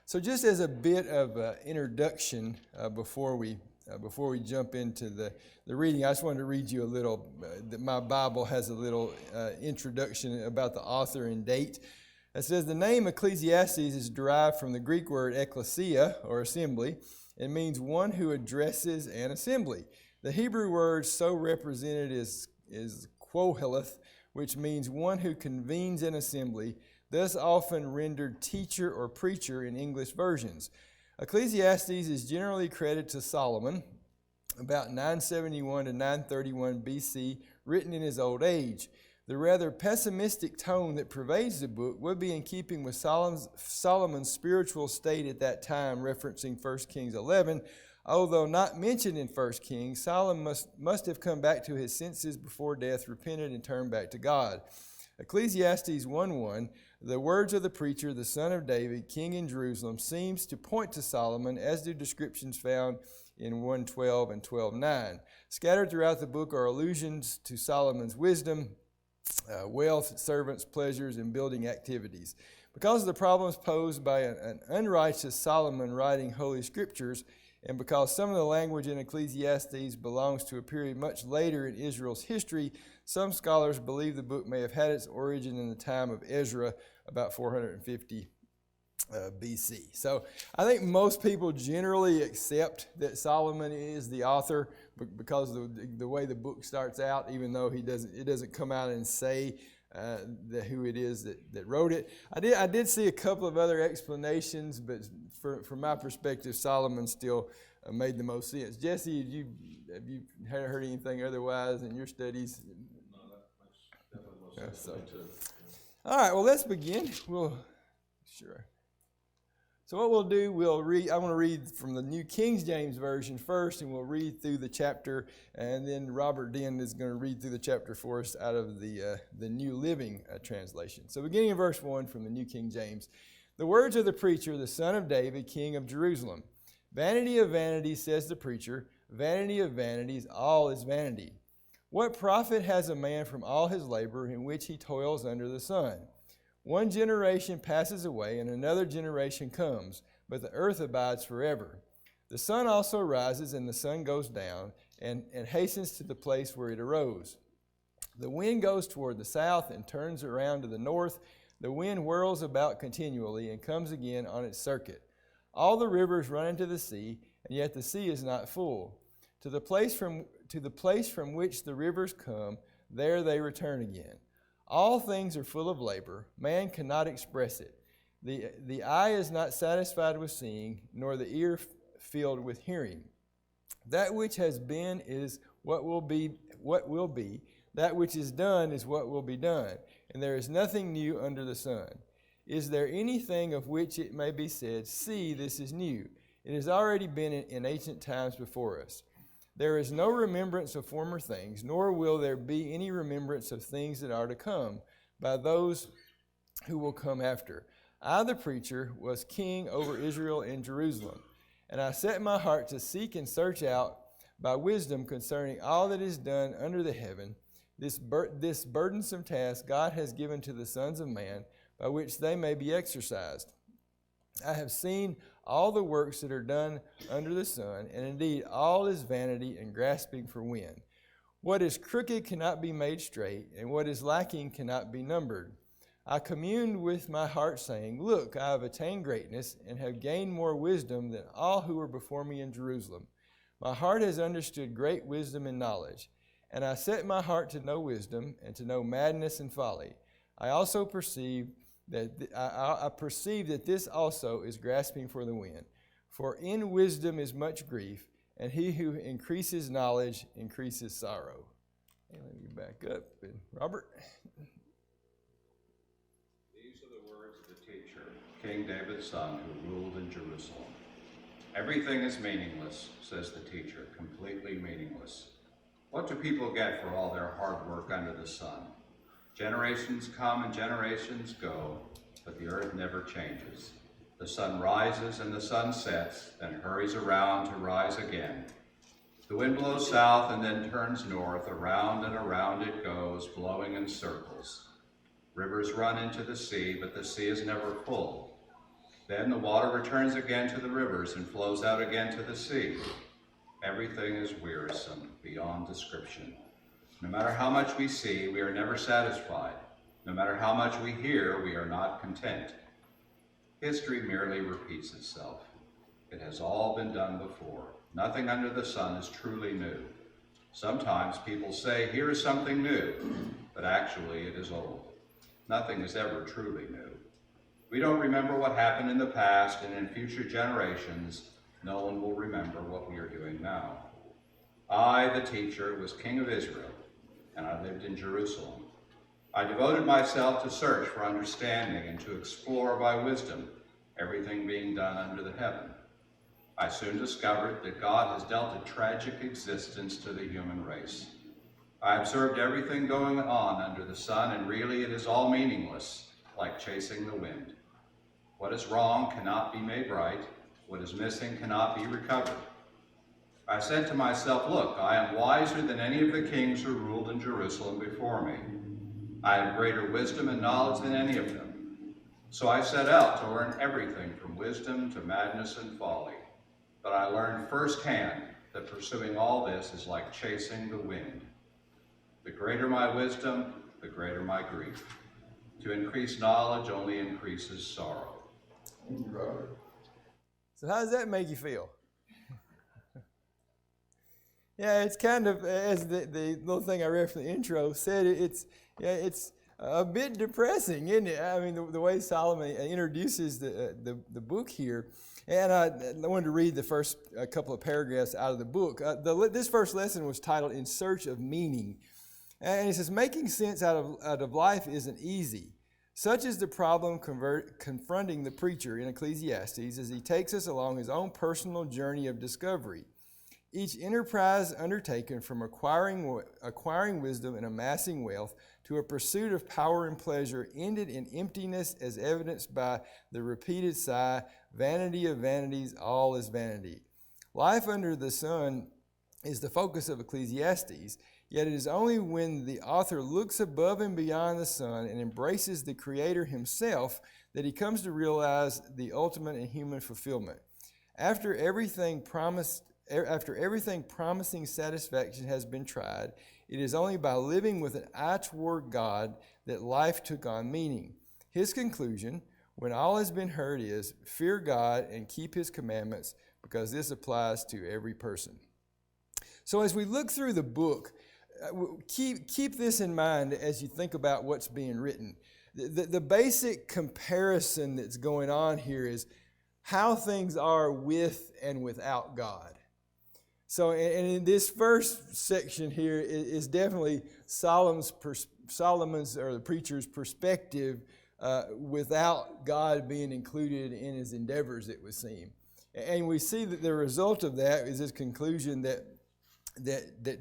So just as a bit of introduction before we jump into the reading, I just wanted to read you a little, my Bible has a little introduction about the author and date. It says, the name Ecclesiastes is derived from the Greek word ecclesia, or assembly. It means one who addresses an assembly. The Hebrew word so represented is Qoheleth, which means one who convenes an assembly, thus often rendered teacher or preacher in English versions. Ecclesiastes is generally credited to Solomon, about 971 to 931 BC, written in his old age. The rather pessimistic tone that pervades the book would be in keeping with Solomon's spiritual state at that time, referencing 1 Kings 11. Although not mentioned in 1 Kings, Solomon must have come back to his senses before death, repented, and turned back to God. Ecclesiastes 1:1, the words of the preacher, the son of David, king in Jerusalem, seems to point to Solomon, as do descriptions found in 1:12 and 12:9. Scattered throughout the book are allusions to Solomon's wisdom, wealth, servants, pleasures, and building activities. Because of the problems posed by an unrighteous Solomon writing holy scriptures, and because some of the language in Ecclesiastes belongs to a period much later in Israel's history, some scholars believe the book may have had its origin in the time of Ezra, about 450 BC. So I think most people generally accept that Solomon is the author because of the way the book starts out, even though it doesn't come out and say who it is that wrote it. I did see a couple of other explanations, but from my perspective, Solomon still made the most sense. Jesse, have you heard anything otherwise in your studies? No, that's definitely most sense too. All right, well, let's begin. Sure. So what we'll do, I want to read from the New King James Version first, and we'll read through the chapter, and then Robert Den is going to read through the chapter for us out of the New Living Translation. So beginning in verse 1 from the New King James. The words of the preacher, the son of David, king of Jerusalem. Vanity of vanities, says the preacher, vanity of vanities, all is vanity. What profit has a man from all his labor in which he toils under the sun? One generation passes away, and another generation comes, but the earth abides forever. The sun also rises, and the sun goes down, and hastens to the place where it arose. The wind goes toward the south and turns around to the north. The wind whirls about continually and comes again on its circuit. All the rivers run into the sea, and yet the sea is not full. To the place from which the rivers come, there they return again. All things are full of labor. Man cannot express it. The eye is not satisfied with seeing, nor the ear filled with hearing. That which has been is what will be. That which is done is what will be done. And there is nothing new under the sun. Is there anything of which it may be said, see, this is new? It has already been in ancient times before us. There is no remembrance of former things, nor will there be any remembrance of things that are to come by those who will come after. I, the preacher, was king over Israel in Jerusalem, and I set my heart to seek and search out by wisdom concerning all that is done under the heaven. This burdensome task God has given to the sons of man, by which they may be exercised. I have seen all the works that are done under the sun, and indeed all is vanity and grasping for wind. What is crooked cannot be made straight, and what is lacking cannot be numbered. I communed with my heart, saying, look, I have attained greatness, and have gained more wisdom than all who were before me in Jerusalem. My heart has understood great wisdom and knowledge, and I set my heart to know wisdom, and to know madness and folly. I also perceive that this also is grasping for the wind. For in wisdom is much grief, and he who increases knowledge increases sorrow. And let me back up. Robert? These are the words of the teacher, King David's son, who ruled in Jerusalem. Everything is meaningless, says the teacher, completely meaningless. What do people get for all their hard work under the sun? Generations come and generations go, but the earth never changes. The sun rises and the sun sets, then hurries around to rise again. The wind blows south and then turns north, around and around it goes, blowing in circles. Rivers run into the sea, but the sea is never full. Then the water returns again to the rivers and flows out again to the sea. Everything is wearisome beyond description. No matter how much we see, we are never satisfied. No matter how much we hear, we are not content. History merely repeats itself. It has all been done before. Nothing under the sun is truly new. Sometimes people say, here is something new, but actually it is old. Nothing is ever truly new. We don't remember what happened in the past, and in future generations, no one will remember what we are doing now. I, the teacher, was king of Israel, and I lived in Jerusalem. I devoted myself to search for understanding and to explore by wisdom everything being done under the heaven. I soon discovered that God has dealt a tragic existence to the human race. I observed everything going on under the sun, and really it is all meaningless, like chasing the wind. What is wrong cannot be made right. What is missing cannot be recovered. I said to myself, look, I am wiser than any of the kings who ruled in Jerusalem before me. I have greater wisdom and knowledge than any of them. So I set out to learn everything from wisdom to madness and folly. But I learned firsthand that pursuing all this is like chasing the wind. The greater my wisdom, the greater my grief. To increase knowledge only increases sorrow. Thank you, Robert. So how does that make you feel? Yeah, it's kind of, as the little thing I read from the intro said, it's a bit depressing, isn't it? I mean, the way Solomon introduces the book here. And I wanted to read the first couple of paragraphs out of the book. This first lesson was titled In Search of Meaning. And it says, making sense out of life isn't easy. Such is the problem confronting the preacher in Ecclesiastes as he takes us along his own personal journey of discovery. Each enterprise undertaken from acquiring wisdom and amassing wealth to a pursuit of power and pleasure ended in emptiness as evidenced by the repeated sigh, vanity of vanities, all is vanity. Life under the sun is the focus of Ecclesiastes, yet it is only when the author looks above and beyond the sun and embraces the Creator himself that he comes to realize the ultimate in human fulfillment. After everything promising satisfaction has been tried, it is only by living with an eye toward God that life took on meaning. His conclusion, when all has been heard, is fear God and keep his commandments, because this applies to every person. So as we look through the book, keep this in mind as you think about what's being written. The basic comparison that's going on here is how things are with and without God. So, and in this first section here is definitely Solomon's or the preacher's perspective without God being included in his endeavors, it would seem. And we see that the result of that is his conclusion that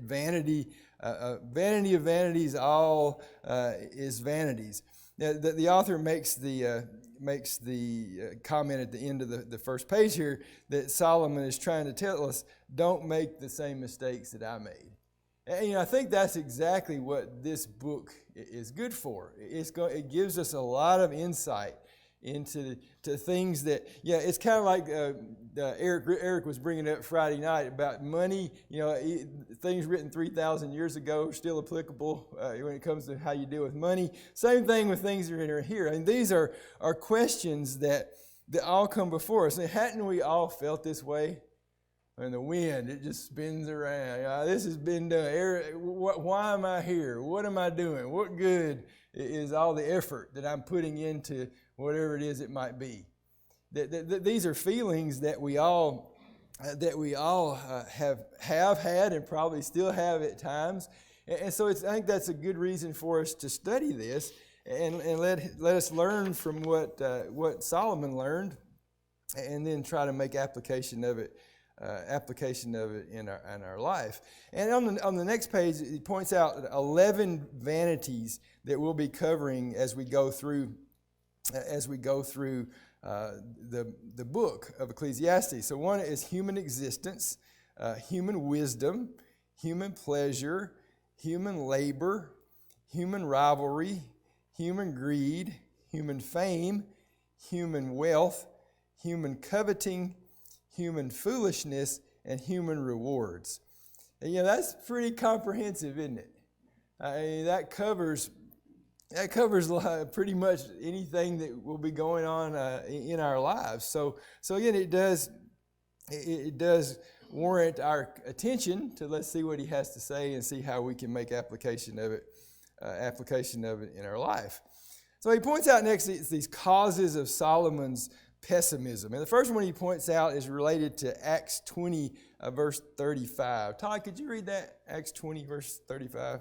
vanity of vanities, all is vanities. Now, the author makes the comment at the end of the first page here that Solomon is trying to tell us, don't make the same mistakes that I made. And I think that's exactly what this book is good for. It gives us a lot of insight into things that, it's kind of like Eric was bringing up Friday night about money. Things written 3,000 years ago are still applicable when it comes to how you deal with money. Same thing with things that are here. And these are questions that all come before us. And hadn't we all felt this way? And the wind, it just spins around. This has been done. Why am I here? What am I doing? What good is all the effort that I'm putting into whatever it is it might be? These are feelings that we all have had and probably still have at times. And so I think that's a good reason for us to study this and let us learn from what Solomon learned, and then try to make application of it in our life. And on the next page, he points out 11 vanities that we'll be covering as we go through the book of Ecclesiastes. So one is human existence, human wisdom, human pleasure, human labor, human rivalry, human greed, human fame, human wealth, human coveting, human foolishness, and human rewards. And, that's pretty comprehensive, isn't it? That covers pretty much anything that will be going on in our lives. So again, it does warrant our attention to let's see what he has to say and see how we can make application of it in our life. So he points out next these causes of Solomon's pessimism. And the first one he points out is related to Acts 20, verse 35. Todd, could you read that? Acts 20, verse 35.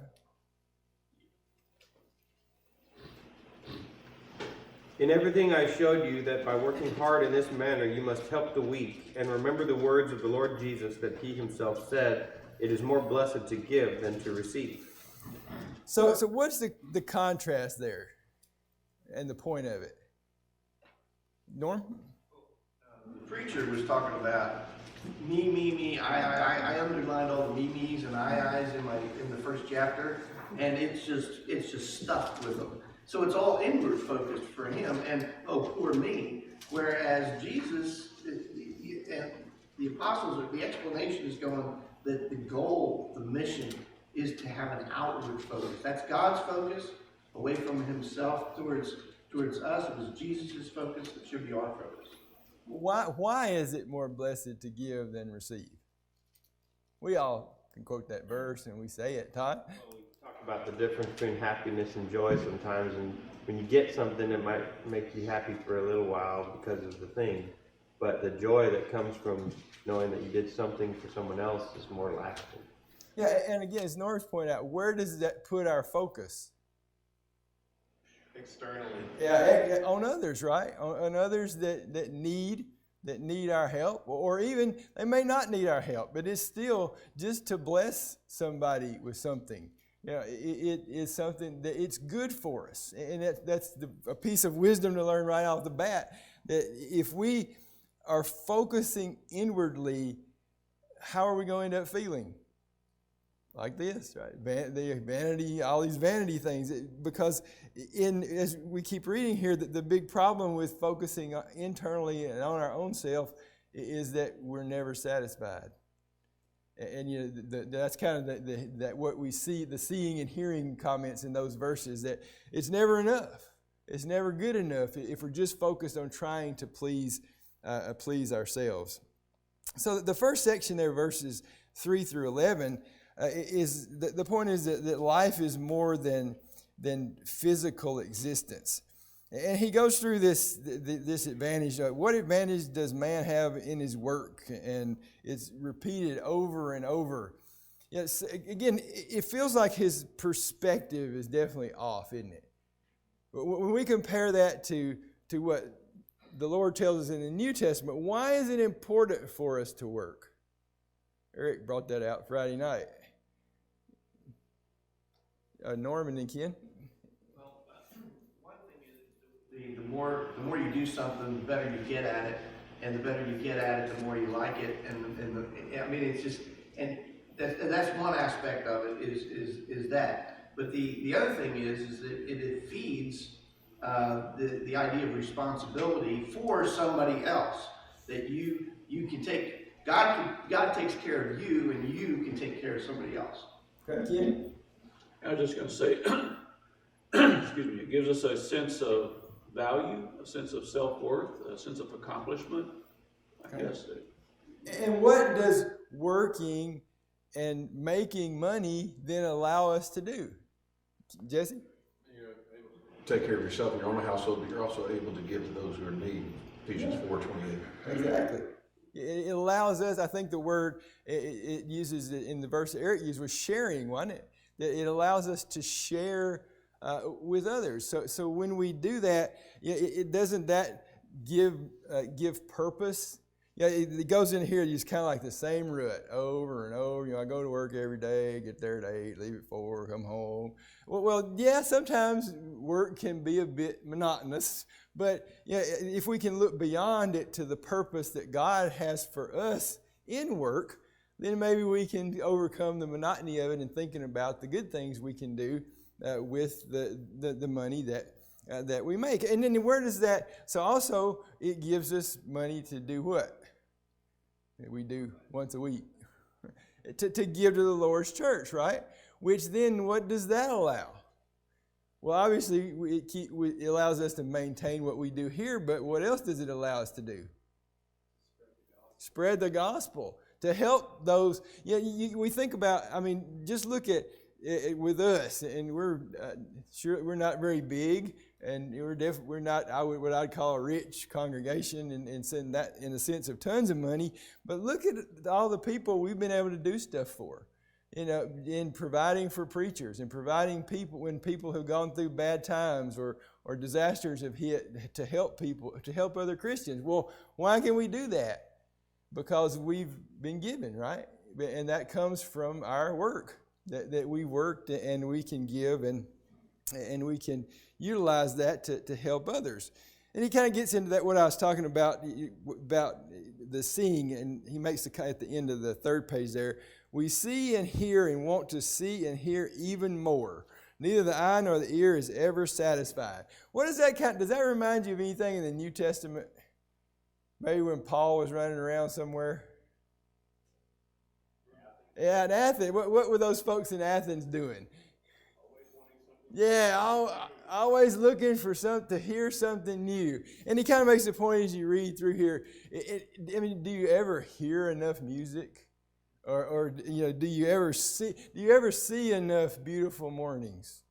In everything I showed you that by working hard in this manner you must help the weak, and remember the words of the Lord Jesus that he himself said, it is more blessed to give than to receive. So what's the contrast there and the point of it? Norm? The preacher was talking about me, I underlined all the me's and I's in the first chapter, and it's just stuffed with them. So it's all inward focused for him, and oh, poor me. Whereas Jesus and the apostles, the explanation is going that the goal, the mission, is to have an outward focus. That's God's focus, away from himself towards us. It was Jesus' focus. It should be our focus. Why is it more blessed to give than receive? We all can quote that verse and we say it. Todd? Talk about the difference between happiness and joy sometimes, and when you get something, it might make you happy for a little while because of the thing, but the joy that comes from knowing that you did something for someone else is more lasting. Yeah, and again, as Norris pointed out, where does that put our focus? Externally. Yeah, on others, right? On others that need our help, or even they may not need our help, but it's still just to bless somebody with something. It is something that it's good for us, and that's a piece of wisdom to learn right off the bat. That if we are focusing inwardly, how are we going to end up feeling? Like this, right? The vanity, all these vanity things. Because as we keep reading here, the big problem with focusing internally and on our own self is that we're never satisfied. And that's kind of that what we see, the seeing and hearing comments in those verses, that it's never enough. It's never good enough if we're just focused on trying to please ourselves. So the first section there, verses 3 through 11, is the point is that life is more than physical existence. And he goes through this advantage. What advantage does man have in his work? And it's repeated over and over. Yes, again, it feels like his perspective is definitely off, isn't it? When we compare that to what the Lord tells us in the New Testament, why is it important for us to work? Eric brought that out Friday night. Norman and Ken? Well, one thing is the more you do something, the better you get at it, and the better you get at it, the more you like it, it's just, and that's one aspect of it is that. But the other thing is that it feeds the idea of responsibility for somebody else, that you can take. God takes care of you, and you can take care of somebody else. Okay. I was just going to say, excuse me, it gives us a sense of value, a sense of self-worth, a sense of accomplishment, I guess. And what does working and making money then allow us to do? Jesse? You're able to take care of yourself in your own household, but you're also able to give to those who are in need. Ephesians 4:28. Exactly. It allows us, I think the word it uses in the verse that Eric used was sharing, wasn't it? That it allows us to share with others. So when we do that, it doesn't that give purpose? Yeah, it goes in here, it's kind of like the same rut over and over. I go to work every day, get there at 8, leave at 4, come home. Well, yeah, sometimes work can be a bit monotonous, but if we can look beyond it to the purpose that God has for us in work, then maybe we can overcome the monotony of it and thinking about the good things we can do with the money that we make. And then where does that, so also it gives us money to do what? That we do once a week. to give to the Lord's church, right? Which then, what does that allow? Well, obviously, it allows us to maintain what we do here, but what else does it allow us to do? Spread the gospel. To help those, we think about, just look at it with us, and we're sure we're not very big, and we're not what I'd call a rich congregation, and send that in the sense of tons of money. But look at all the people we've been able to do stuff for, in providing for preachers and providing people when people have gone through bad times or disasters have hit, to help people, to help other Christians. Well, why can we do that? Because we've been given, right? And that comes from our work, that we worked, and we can give, and we can utilize that to help others. And he kind of gets into that, what I was talking about the seeing, and he makes at the end of the third page there, we see and hear and want to see and hear even more. Neither the eye nor the ear is ever satisfied. What does that does that remind you of anything in the New Testament? Maybe when Paul was running around somewhere. Yeah, in Athens. What were those folks in Athens doing? Yeah, always looking for to hear something new. And he kind of makes the point as you read through here. Do you ever hear enough music, or do you ever see enough beautiful mornings?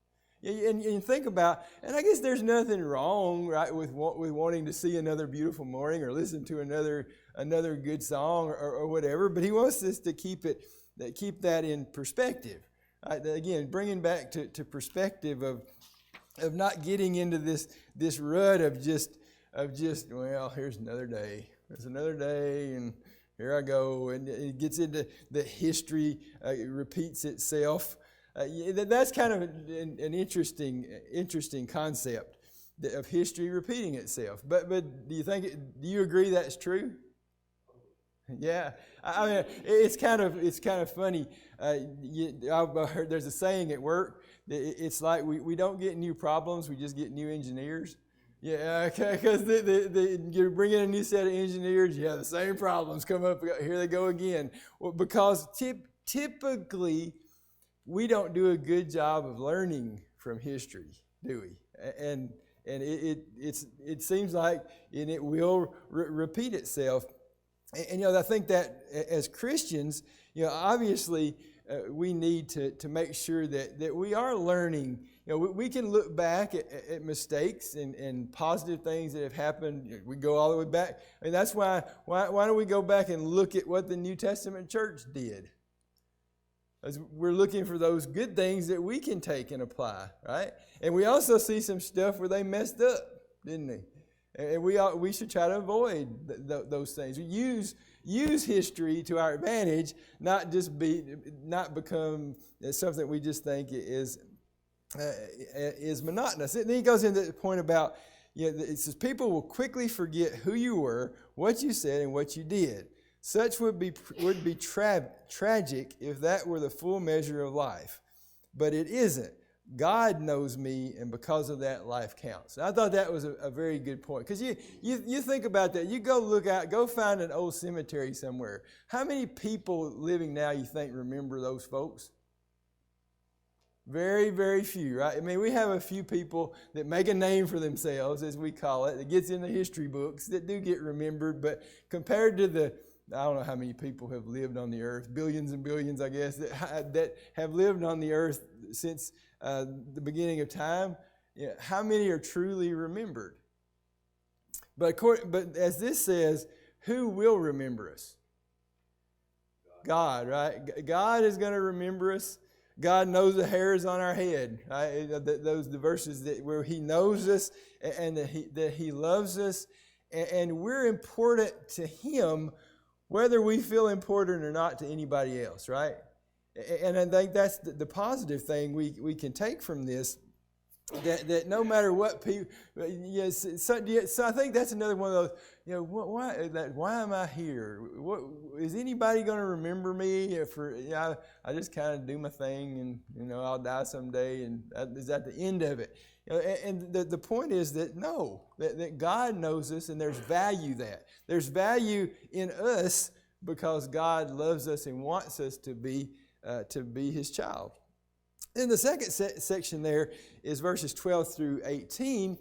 And think about, and I guess there's nothing wrong, right, with wanting to see another beautiful morning or listen to another good song or whatever. But he wants us to keep that in perspective. Right? Again, bringing back to perspective of not getting into this rut of just well, here's another day. There's another day, and here I go, and it gets into the history. It repeats itself. That's kind of an interesting concept of history repeating itself. But do you agree that's true? Yeah, it's kind of funny. I've heard there's a saying at work. It's like we don't get new problems, we just get new engineers. Yeah, okay, because you bring in a new set of engineers, the same problems come up. Here they go again. Well, because typically, we don't do a good job of learning from history, do we? And it seems like it will repeat itself. And I think that as Christians, obviously we need to make sure that we are learning. We can look back at mistakes and positive things that have happened. We go all the way back. And that's why don't we go back and look at what the New Testament church did? As we're looking for those good things that we can take and apply, right? And we also see some stuff where they messed up, didn't they? And we should try to avoid those things. We use history to our advantage, not become something we just think is monotonous. And then he goes into the point about, it says people will quickly forget who you were, what you said, and what you did. Such would be tragic if that were the full measure of life. But it isn't. God knows me, and because of that, life counts. And I thought that was a very good point. Because you think about that. You go find an old cemetery somewhere. How many people living now you think remember those folks? Very, very few, right? We have a few people that make a name for themselves, as we call it, that gets in the history books, that do get remembered. But compared to I don't know how many people have lived on the earth, billions and billions, I guess, that have lived on the earth since the beginning of time. How many are truly remembered? But as this says, who will remember us? God, right? God is going to remember us. God knows the hairs on our head. Right? Those the verses where He knows us and that He loves us, and we're important to Him, whether we feel important or not to anybody else, right? And I think that's the positive thing we can take from this, that no matter what people, so I think that's another one of those, why am I here? Is anybody going to remember me? I just kind of do my thing, and I'll die someday, and is that the end of it? And the point is that no, that God knows us, and there's value that. There's value in us because God loves us and wants us to be His child. In the second section there is verses 12 through 18,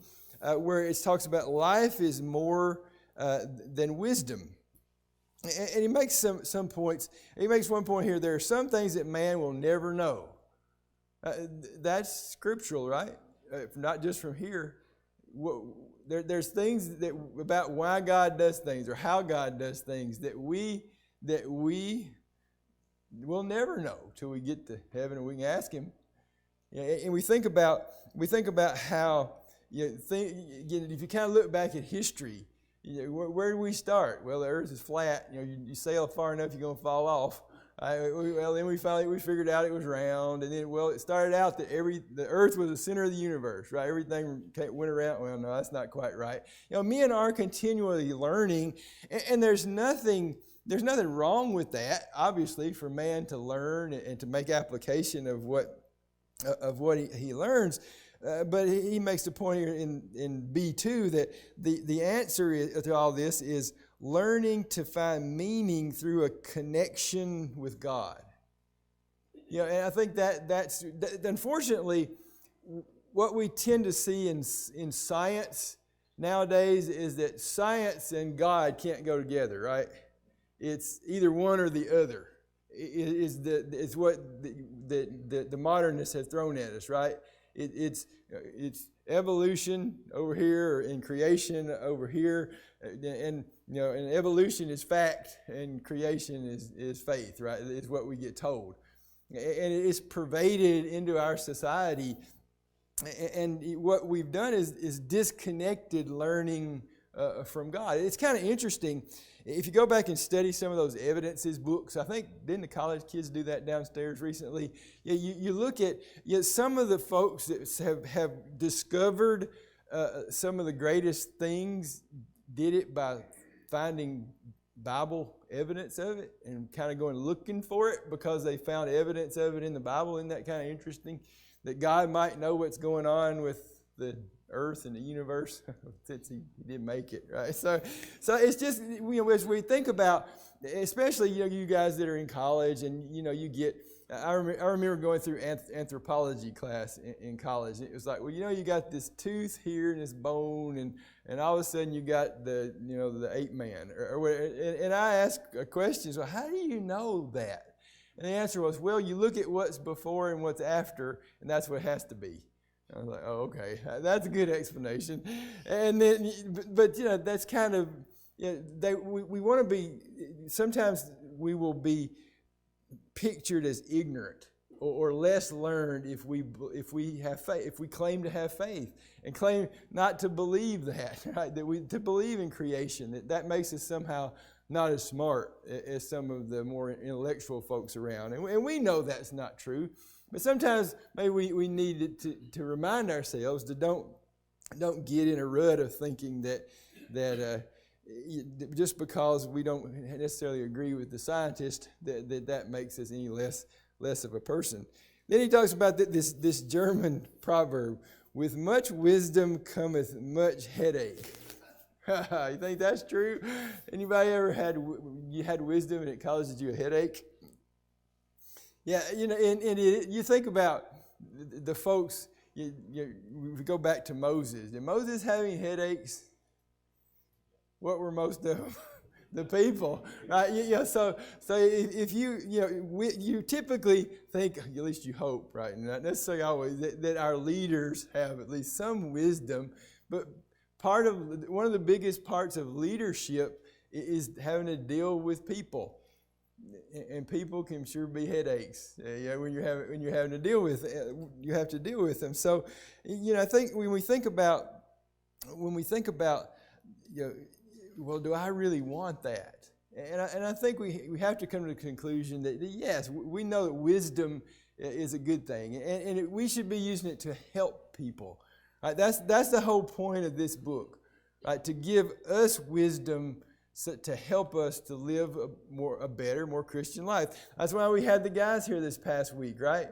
where it talks about life is more than wisdom. And he makes some points. He makes one point here. There are some things that man will never know. That's scriptural, right? Not just from here. There's things about why God does things or how God does things that we will never know till we get to heaven and we can ask Him. And we think about how if you kind of look back at history. Where do we start? Well, the earth is flat. You sail far enough, you're going to fall off. Then we figured out it was round. And then, it started out that the earth was the center of the universe, right? Everything went around. Well, no, that's not quite right. Men are continually learning, and there's nothing wrong with that, obviously, for man to learn and to make application of what he learns. But he makes the point here in B2 that the answer to all this is learning to find meaning through a connection with God. And I think that's unfortunately what we tend to see in science nowadays is that science and God can't go together, right? It's either one or the other. It's what the modernists have thrown at us, right? It's evolution over here and creation over here, and evolution is fact and creation is faith, right? It's what we get told, and it's pervaded into our society. And what we've done is disconnected learning from God. It's kind of interesting. If you go back and study some of those evidences books, I think, didn't the college kids do that downstairs recently? You look at some of the folks that have discovered some of the greatest things did it by finding Bible evidence of it and kind of going looking for it because they found evidence of it in the Bible. Isn't that kind of interesting? That God might know what's going on with the earth and the universe since he didn't make it, right? So it's just, as we think about, especially, you guys that are in college and, you get, I remember going through anthropology class in college. It was like, you got this tooth here and this bone and all of a sudden you got the ape man. And I asked a question, so how do you know that? And the answer was, well, you look at what's before and what's after, and that's what it has to be. I was like, oh, okay, that's a good explanation. And then, but that's kind of, we want to be, sometimes we will be pictured as ignorant or less learned if we have faith, if we claim to have faith and claim not to believe that, right? To believe in creation, that makes us somehow not as smart as some of the more intellectual folks around. And we know that's not true. But sometimes maybe we need to remind ourselves to don't get in a rut of thinking that just because we don't necessarily agree with the scientist that makes us any less of a person. Then he talks about this German proverb: "With much wisdom cometh much headache." You think that's true? Anybody ever had wisdom and it causes you a headache? Yeah, and you think about the folks. We go back to Moses. Did Moses have any headaches? What were most of them? The people, right? So if you typically think, at least you hope, right? Not necessarily always that our leaders have at least some wisdom, but one of the biggest parts of leadership is having to deal with people. And people can sure be headaches. When you're having to deal with, you have to deal with them. So, I think when we think about, well, do I really want that? And I think we have to come to the conclusion that yes, we know that wisdom is a good thing, and we should be using it to help people. Right? That's the whole point of this book, right? To give us wisdom. So to help us to live a better, more Christian life. That's why we had the guys here this past week, right?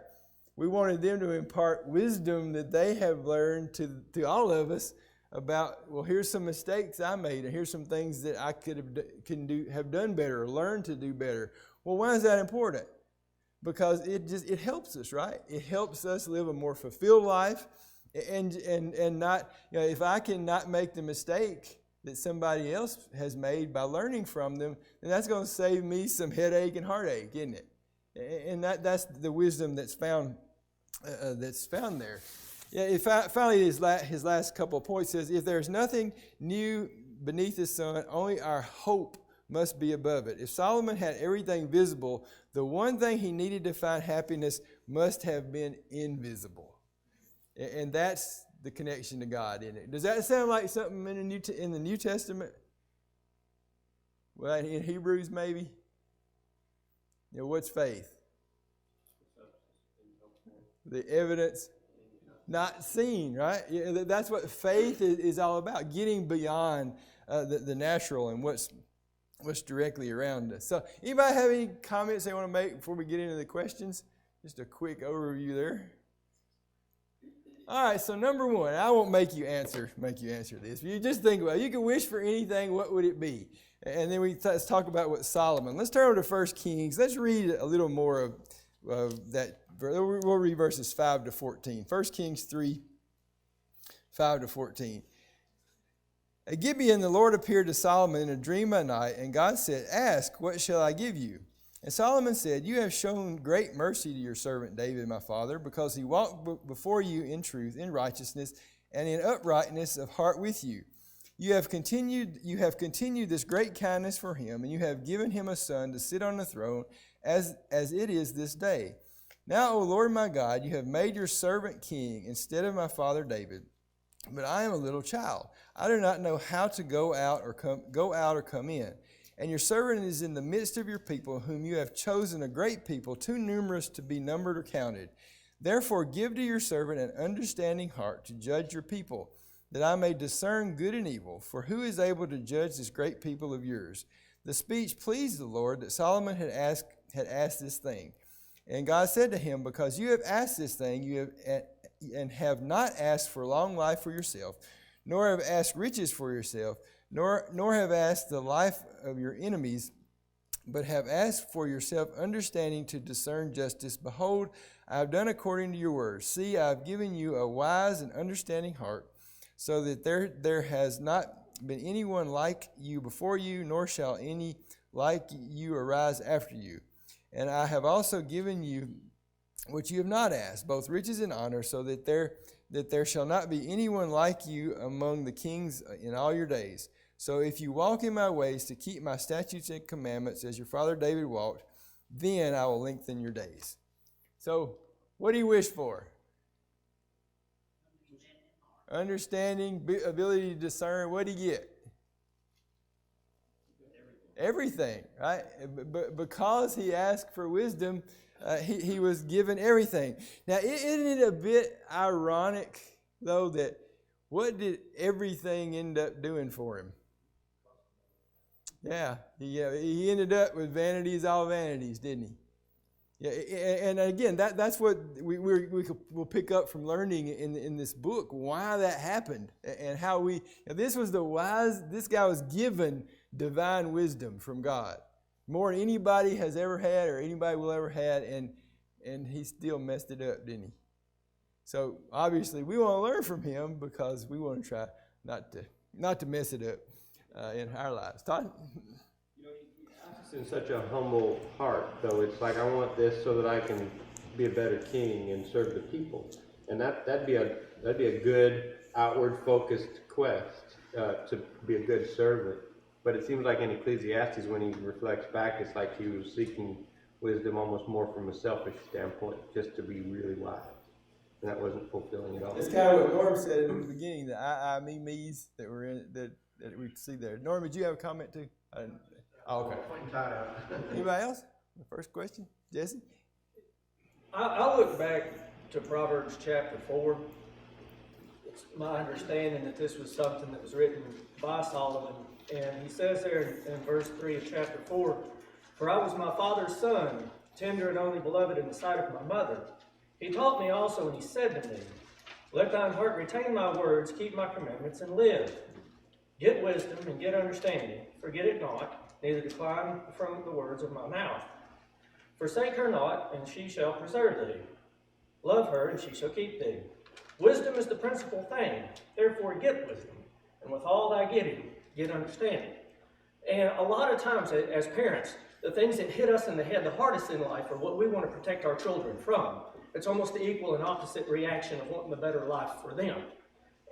We wanted them to impart wisdom that they have learned to all of us about, well, here's some mistakes I made, and here's some things that I have done better, or learned to do better. Well, why is that important? Because it helps us, right? It helps us live a more fulfilled life, and not, if I can not make the mistake that somebody else has made by learning from them, then that's going to save me some headache and heartache, isn't it? And that's the wisdom that's found there. Yeah. Finally, his last couple of points says, if there's nothing new beneath the sun, only our hope must be above it. If Solomon had everything visible, the one thing he needed to find happiness must have been invisible. And that's the connection to God, isn't it? Does that sound like something in the New Testament? Well, in Hebrews maybe? What's faith? The evidence not seen, right? Yeah, that's what faith is all about, getting beyond the natural and what's directly around us. So anybody have any comments they want to make before we get into the questions? Just a quick overview there. All right, so number one, I won't make you answer this. You just think about it. You could wish for anything, what would it be? And then let's talk about what Solomon. Let's turn over to 1 Kings. Let's read a little more of that. We'll read verses 5 to 14. 1 Kings 3, 5 to 14. At Gibeon, the Lord appeared to Solomon in a dream by night, and God said, "Ask, what shall I give you?" And Solomon said, "You have shown great mercy to your servant David, my father, because he walked before you in truth, in righteousness, and in uprightness of heart with you. You have continued this great kindness for him, and you have given him a son to sit on the throne, as it is this day. Now, O Lord my God, you have made your servant king instead of my father David. But I am a little child. I do not know how to go out or come in. And your servant is in the midst of your people, whom you have chosen a great people, too numerous to be numbered or counted. Therefore give to your servant an understanding heart to judge your people, that I may discern good and evil. For who is able to judge this great people of yours?" The speech pleased the Lord that Solomon had asked this thing. And God said to him, "Because you have asked this thing, and have not asked for long life for yourself, nor have asked riches for yourself, nor have asked the life of your enemies, but have asked for yourself understanding to discern justice. Behold, I have done according to your words. See, I have given you a wise and understanding heart, so that there has not been anyone like you before you, nor shall any like you arise after you. And I have also given you what you have not asked, both riches and honor, so that there shall not be anyone like you among the kings in all your days. So if you walk in my ways to keep my statutes and commandments as your father David walked, then I will lengthen your days." So what do you wish for? Understanding, ability to discern. What do you get? Everything, right? But because he asked for wisdom, he was given everything. Now, isn't it a bit ironic, though, that what did everything end up doing for him? Yeah, he ended up with vanities, all vanities, didn't he? Yeah, and again, that's what we'll pick up from learning in this book, why that happened, and how this guy was given divine wisdom from God, more than anybody has ever had or anybody will ever had, and he still messed it up, didn't he? So obviously we want to learn from him, because we want to try not to mess it up in our lives. Todd? In such a humble heart, though. It's like, I want this so that I can be a better king and serve the people, and that'd be a good outward focused quest to be a good servant. But it seems like in Ecclesiastes, when he reflects back, it's like he was seeking wisdom almost more from a selfish standpoint, just to be really wise, and that wasn't fulfilling at all. It's kind of what Norm said in the beginning, the I, me, me's that were in that we see there. Norm, did you have a comment too? Oh, okay. Anybody else? The first question, Jesse? I look back to Proverbs chapter 4. It's my understanding that this was something that was written by Solomon. And he says there in verse 3 of chapter 4, "For I was my father's son, tender and only beloved in the sight of my mother. He taught me also, and he said to me, let thine heart retain my words, keep my commandments, and live. Get wisdom and get understanding. Forget it not, neither decline from the words of my mouth. Forsake her not, and she shall preserve thee. Love her, and she shall keep thee. Wisdom is the principal thing. Therefore get wisdom, and with all thy getting, get understanding. And a lot of times, as parents, the things that hit us in the head the hardest in life are what we want to protect our children from. It's almost the equal and opposite reaction of wanting a better life for them.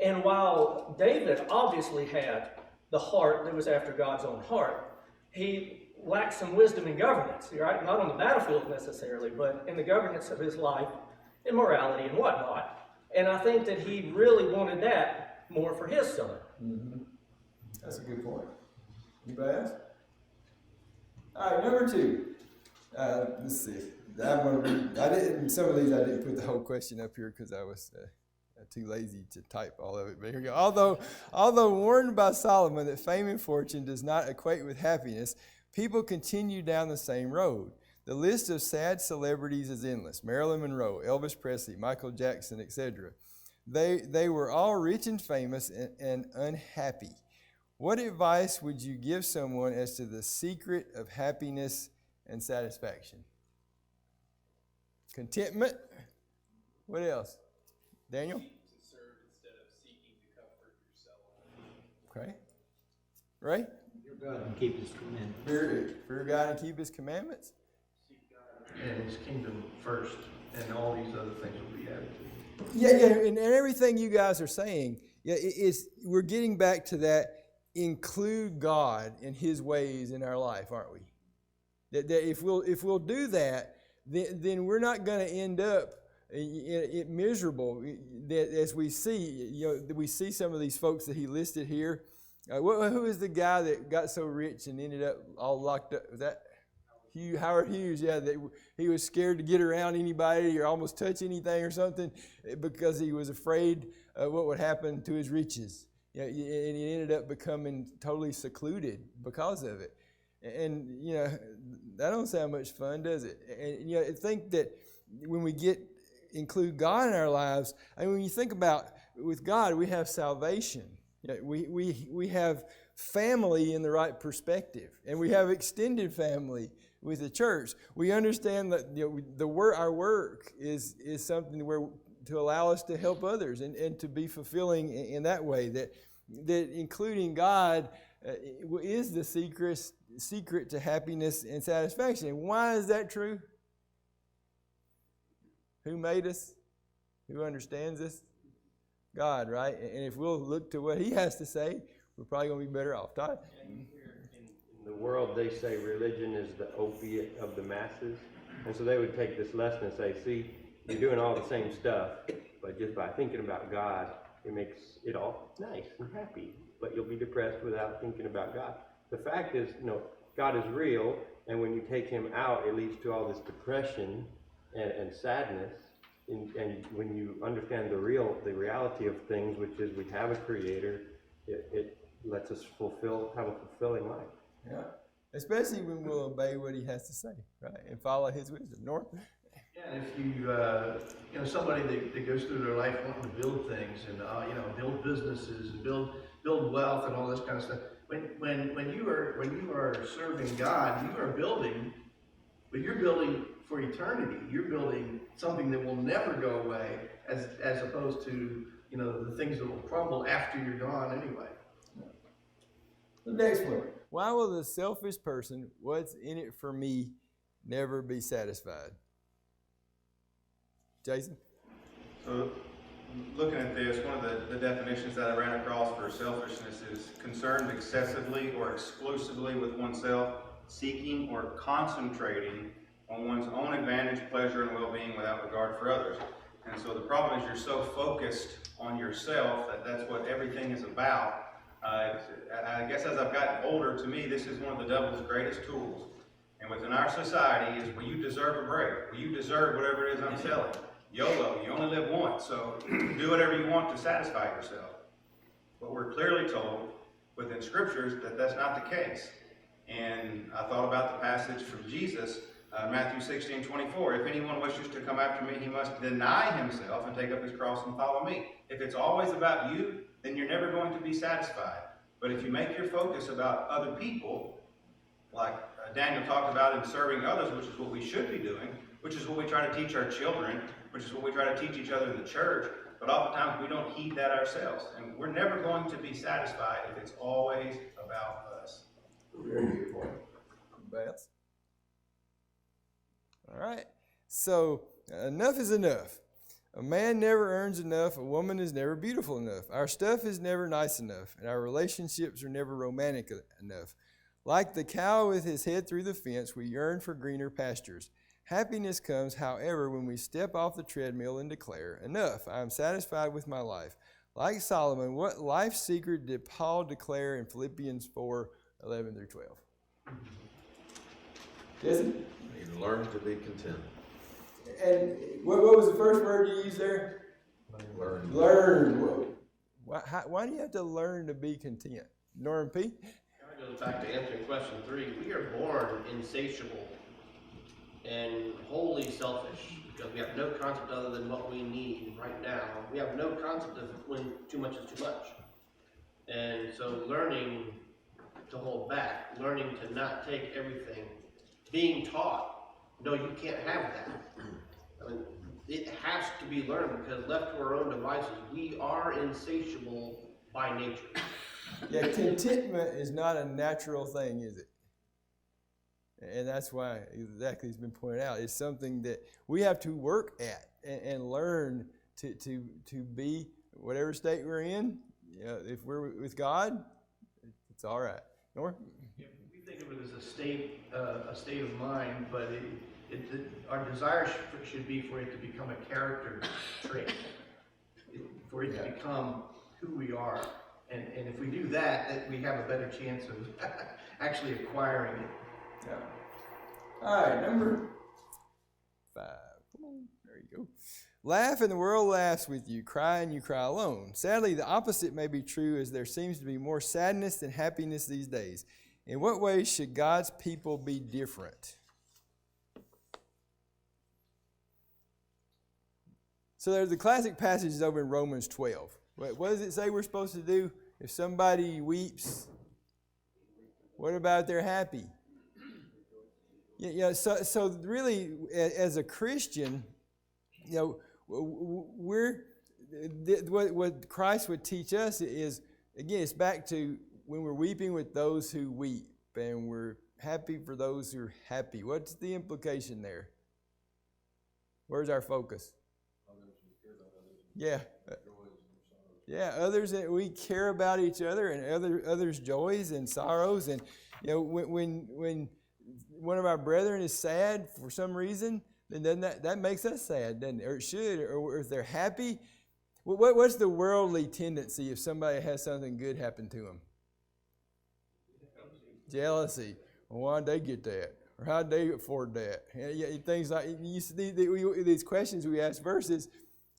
And while David obviously had the heart that was after God's own heart, he lacked some wisdom and governance, right? Not on the battlefield necessarily, but in the governance of his life, in morality and whatnot. And I think that he really wanted that more for his son. Mm-hmm. That's a good point. Anybody else? All right, number 2. Let's see. I'm going to read. Some of these I didn't put the whole question up here because I was too lazy to type all of it. But here we go. Although warned by Solomon that fame and fortune does not equate with happiness, people continue down the same road. The list of sad celebrities is endless. Marilyn Monroe, Elvis Presley, Michael Jackson, etc. They were all rich and famous and unhappy. What advice would you give someone as to the secret of happiness and satisfaction? Contentment. What else? Daniel? Seek to serve instead of seeking to comfort yourself. Okay. Ray? Fear God and keep His commandments. Fear God and keep His commandments. Seek God and His kingdom first, and all these other things will be added to you. Yeah, and everything you guys are saying, we're getting back to that. Include God and His ways in our life, aren't we? That if we'll do that, then we're not going to end up miserable. That as we see, we see some of these folks that he listed here. Who is the guy that got so rich and ended up all locked up? Was that Howard Hughes? Yeah, he was scared to get around anybody or almost touch anything or something because he was afraid of what would happen to his riches. And he ended up becoming totally secluded because of it. And, that don't sound much fun, does it? And, I think that when we include God in our lives, when you think about, with God, we have salvation. We have family in the right perspective. And we have extended family with the church. We understand that our work is something to allow us to help others and to be fulfilling in that way. That including God is the secret to happiness and satisfaction. And why is that true? Who made us? Who understands us? God, right? And if we'll look to what He has to say, we're probably going to be better off. Todd? In the world, they say religion is the opiate of the masses. And so they would take this lesson and say, see, you're doing all the same stuff, but just by thinking about God, it makes it all nice and happy. But you'll be depressed without thinking about God. The fact is, God is real, and when you take Him out, it leads to all this depression and sadness. And when you understand the reality of things, which is we have a Creator, it lets us have a fulfilling life. Yeah, especially when we'll obey what He has to say, right, and follow His wisdom. Norm? Yeah, and if you, somebody that goes through their life wanting to build things and build businesses and build wealth and all this kind of stuff. When you are serving God, you are building, but you're building for eternity. You're building something that will never go away, as opposed to the things that will crumble after you're gone anyway. The next one. Why will the selfish person, what's in it for me, never be satisfied? Jason? So, looking at this, one of the definitions that I ran across for selfishness is concerned excessively or exclusively with oneself, seeking or concentrating on one's own advantage, pleasure, and well-being without regard for others. And so the problem is you're so focused on yourself that's what everything is about. I guess as I've gotten older, to me, this is one of the devil's greatest tools. And within our society is, well, you deserve a break. Well, you deserve whatever it is I'm selling. YOLO, you only live once, so do whatever you want to satisfy yourself. But we're clearly told within scriptures that that's not the case. And I thought about the passage from Jesus Matthew 16:24, if anyone wishes to come after me, he must deny himself and take up his cross and follow me. If it's always about you, then you're never going to be satisfied. But if you make your focus about other people, like Daniel talked about in serving others, which is what we should be doing, which is what we try to teach our children, which is what we try to teach each other in the church, but oftentimes we don't heed that ourselves. And we're never going to be satisfied if it's always about us. Very good point. Bass. All right. So, enough is enough. A man never earns enough. A woman is never beautiful enough. Our stuff is never nice enough. And our relationships are never romantic enough. Like the cow with his head through the fence, we yearn for greener pastures. Happiness comes, however, when we step off the treadmill and declare, enough, I am satisfied with my life. Like Solomon, what life secret did Paul declare in Philippians 4:11 through 12? Jesse? You learn to be content. And what was the first word you used there? Learn. Learn. Why do you have to learn to be content? Norm P? Kind of goes back to answering question 3. We are born insatiable and wholly selfish because we have no concept other than what we need right now. We have no concept of when too much is too much. And so learning to hold back, learning to not take everything, being taught, no, you can't have that. I mean, it has to be learned because left to our own devices, we are insatiable by nature. Yeah, contentment is not a natural thing, is it? And that's why exactly it's been pointed out. It's something that we have to work at and learn to be whatever state we're in. You know, if we're with God, it's all right. Nor? Yeah, we think of it as a state of mind, but our desire should be for it to become a character trait, for it to become who we are. And if we do that, we have a better chance of actually acquiring it. Yeah. All right, number 5. Come on, there you go. Laugh and the world laughs with you. Cry and you cry alone. Sadly, the opposite may be true, as there seems to be more sadness than happiness these days. In what ways should God's people be different? So there's the classic passages over in Romans 12. What does it say we're supposed to do? If somebody weeps, what about if they're happy? So really, as a Christian, what Christ would teach us is, again, it's back to when we're weeping with those who weep, and we're happy for those who are happy. What's the implication there? Where's our focus? Yeah. Yeah, others, we care about each other and others' joys and sorrows. And when one of our brethren is sad for some reason, then that makes us sad, doesn't it? Or it should. Or if they're happy, what's the worldly tendency if somebody has something good happen to them? Jealousy. Well, why'd they get that? Or how'd they afford that? Things like these questions we ask versus,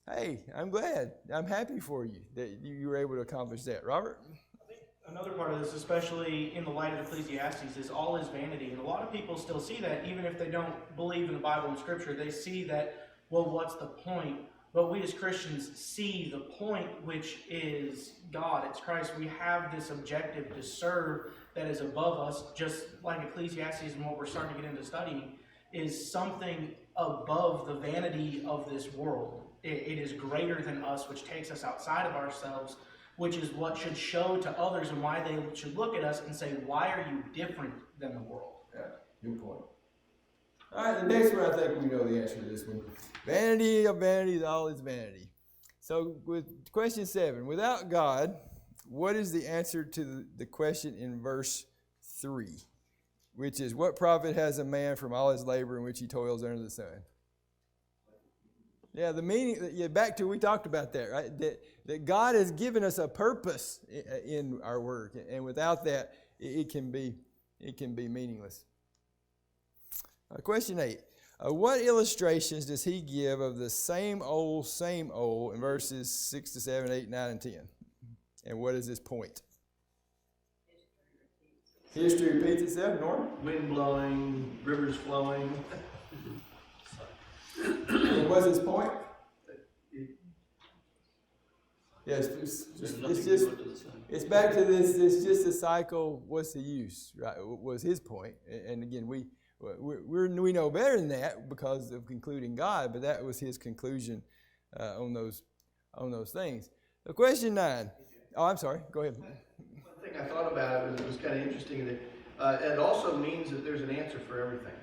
hey, I'm glad. I'm happy for you that you were able to accomplish that. Robert? I think another part of this, especially in the light of Ecclesiastes, is all is vanity. And a lot of people still see that, even if they don't believe in the Bible and Scripture. They see that, well, what's the point? But we as Christians see the point, which is God. It's Christ. We have this objective to serve that is above us, just like Ecclesiastes and what we're starting to get into studying, is something above the vanity of this world. It is greater than us, which takes us outside of ourselves, which is what should show to others and why they should look at us and say, why are you different than the world? Yeah, good point. All right, the next one, I think we know the answer to this one. Vanity of vanities, all is vanity. So with question 7, without God, what is the answer to the question in verse 3, which is, what profit has a man from all his labor in which he toils under the sun? Yeah, the meaning, back to, we talked about that, right? That God has given us a purpose in our work, and without that, it can be meaningless. Question 8. What illustrations does he give of the same old in verses 6 to 7, 8, 9, and 10? And what is his point? History repeats itself, Norm. Wind blowing, rivers flowing. What was his point? Yes, it's back to this. It's just a cycle. What's the use, right? Was his point, and again, we know better than that because of concluding God, but that was his conclusion on those things. So question 9. Oh, I'm sorry. Go ahead. One thing I thought about it was kind of interesting that it also means that there's an answer for everything.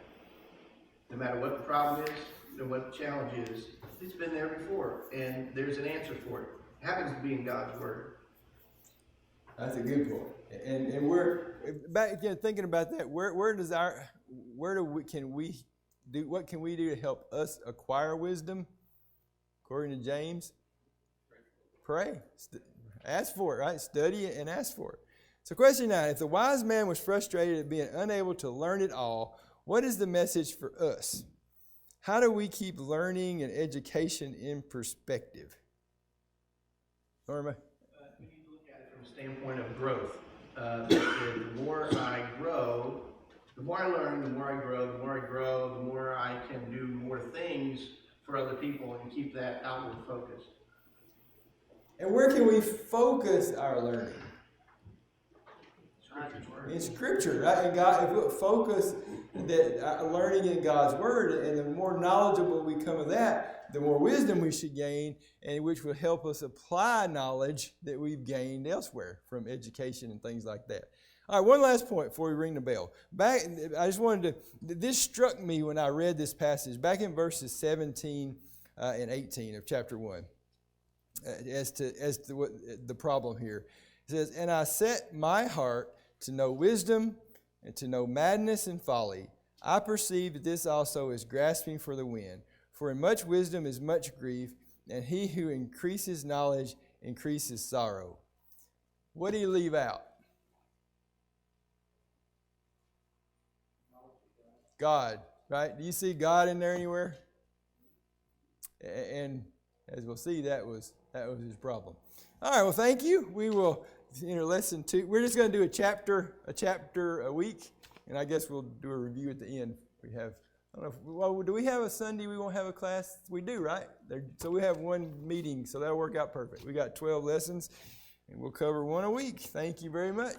No matter what the problem is, no matter what the challenge is, it's been there before, and there's an answer for it. It happens to be in God's Word. That's a good point. And we're back again thinking about that. What can we do to help us acquire wisdom? According to James, pray. Ask for it, right? Study it and ask for it. So question 9, if the wise man was frustrated at being unable to learn it all, what is the message for us? How do we keep learning and education in perspective? Norma? We need to look at it from a standpoint of growth. The more I grow, the more I learn, the more I grow, the more I grow, the more I can do more things for other people and keep that outward focus. And where can we focus our learning? In Scripture, right? And God, if we focus that learning in God's Word, and the more knowledgeable we come of that, the more wisdom we should gain, and which will help us apply knowledge that we've gained elsewhere from education and things like that. All right, one last point before we ring the bell. This struck me when I read this passage, back in verses 17 and 18 of chapter 1. As to what the problem here. It says, and I set my heart to know wisdom and to know madness and folly. I perceive that this also is grasping for the wind. For in much wisdom is much grief, and he who increases knowledge increases sorrow. What do you leave out? God, right? Do you see God in there anywhere? And as we'll see, that was his problem. All right, well, thank you. We will, lesson 2. We're just going to do a chapter a week, and I guess we'll do a review at the end. We have, I don't know, do we have a Sunday we won't have a class? We do, right? So we have one meeting, so that'll work out perfect. We got 12 lessons, and we'll cover one a week. Thank you very much.